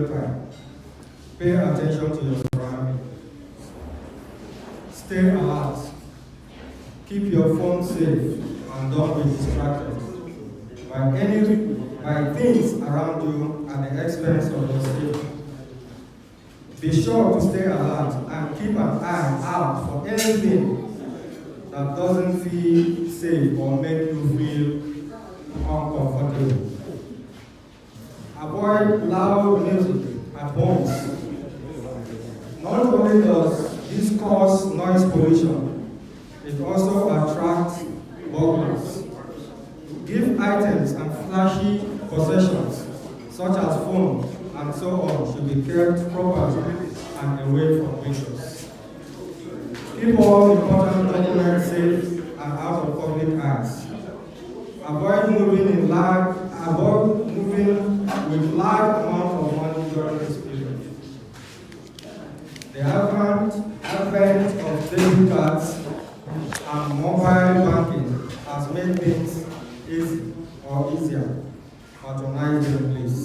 real time. Pay attention to your surroundings. Stay alert. Keep your phone safe and don't be distracted by things around you at the expense of your safety. Be sure to stay alert and keep an eye out for anything that doesn't feel safe or make you feel uncomfortable. Avoid loud music at home. Not only does this cause noise pollution, it also attracts burglars. Gift items and flashy possessions, such as phones and so on, should be kept properly and away from windows. Keep all important documents safe and out of public eyes. Avoid moving with large amounts of money during this period. The advent of debit cards and mobile banking has made things easier, but tonight please.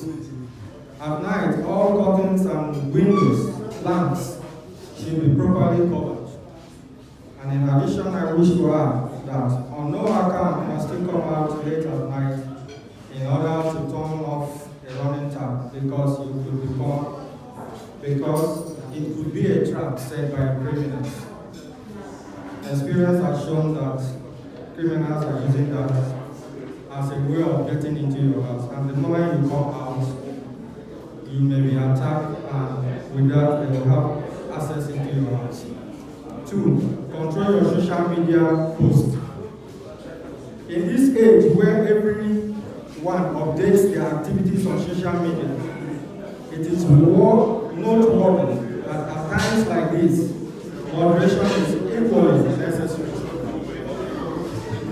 At night, all curtains and windows, lamps should be properly covered. And in addition, I wish to add that on no account must you come out late at night in order to turn off a running tap because it could be a trap set by criminals. Experience has shown that criminals are using that as a way of getting into your house. And the moment you come out, you may be attacked, and with that, they will have access into your house. 2, control your social media posts. In this age where everyone updates their activities on social media, it is noteworthy that at times like this, moderation is equally necessary,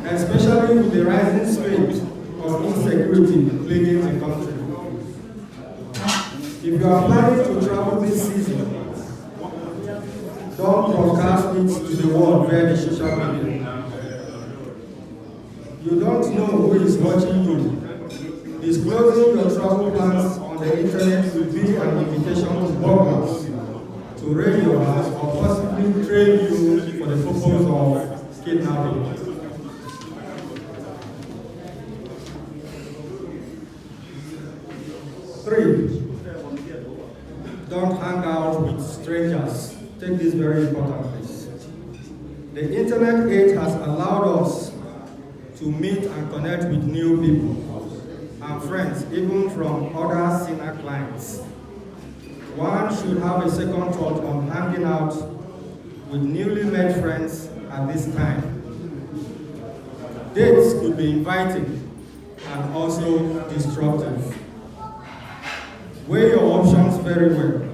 especially with the rising spate of insecurity plaguing the country. If you are planning to travel this season, don't broadcast it to the world via the social media. You don't know who is watching you. Disclosing your travel plans on the internet will be an invitation to burglars to raid your house or possibly train you for the purpose of kidnapping. Three, don't hang out with strangers. Take this very important place. The internet age has allowed us to meet and connect with new people and friends, even from other senior clients. One should have a second thought on hanging out with newly met friends at this time. Dates could be inviting and also destructive. Weigh your options very well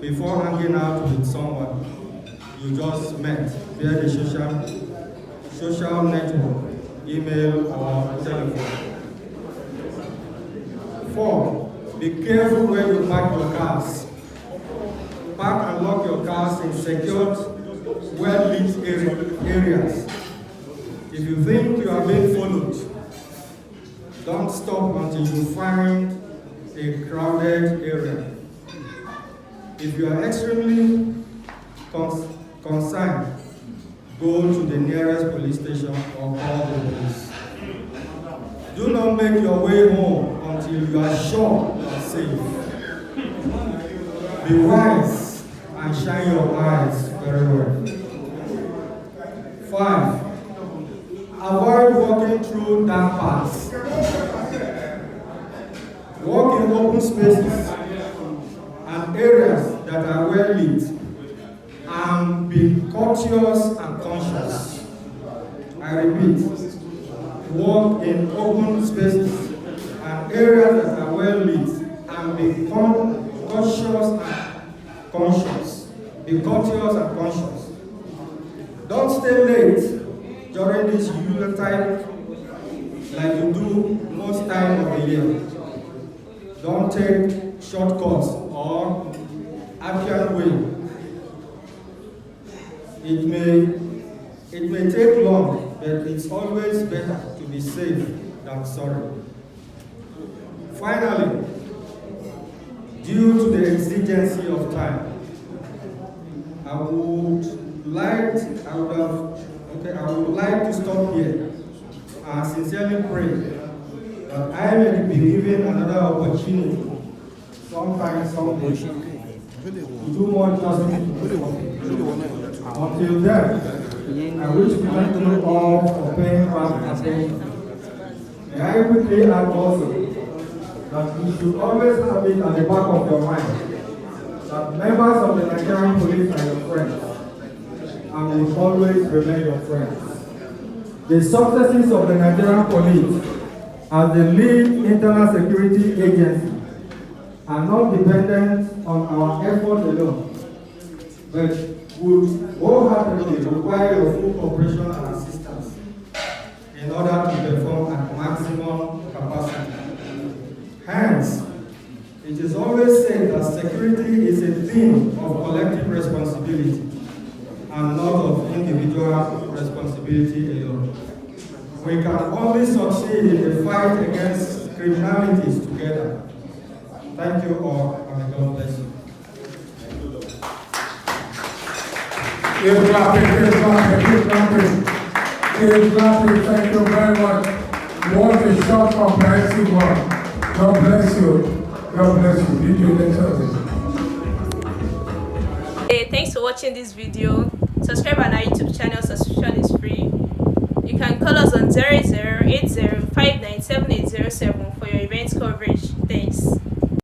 before hanging out with someone you just met via the social network, email, or telephone. 4, be careful where you park your cars. Park and lock your cars in secured, well-lit areas. If you think you are being followed, don't stop until you find a crowded area. If you are extremely concerned, go to the nearest police station or call the police. Do not make your way home until you are sure you are safe. Be wise and shine your eyes very well. 5, avoid walking through dark paths. Walk in open spaces and areas that are well lit, and be courteous and conscious. I repeat, walk in open spaces and areas that are well lit, and be cautious and conscious. Be courteous and conscious. Don't stay late during this Yuletide like you do most time of the year. Don't take shortcuts or Appian way. It may take long, but it's always better to be safe than sorry. Finally, due to the exigency of time, I would like to stop here and sincerely pray that I may be given another opportunity sometime someday to do more justice to the topic. Until then, I wish to thank you all for paying back attention. May I quickly add also that you should always have it at the back of your mind that members of the Nigerian police are your friends and will always remain your friends. The successes of the Nigerian police as the lead internal security agency are not dependent on our efforts alone, but would wholeheartedly require your full cooperation and assistance in order to perform at maximum capacity. Hence, it is always said that security is a theme of collective responsibility and not of individual responsibility alone. We can only succeed in the fight against criminalities together. Thank you all, and God bless you. Keep clapping. Thank you very much. What a short, comprehensive one. God bless you. God bless you. Did you Hey, thanks for watching this video. Subscribe on our YouTube channel. Subscription is free. You can call us on 0080597807 for your event coverage. Thanks.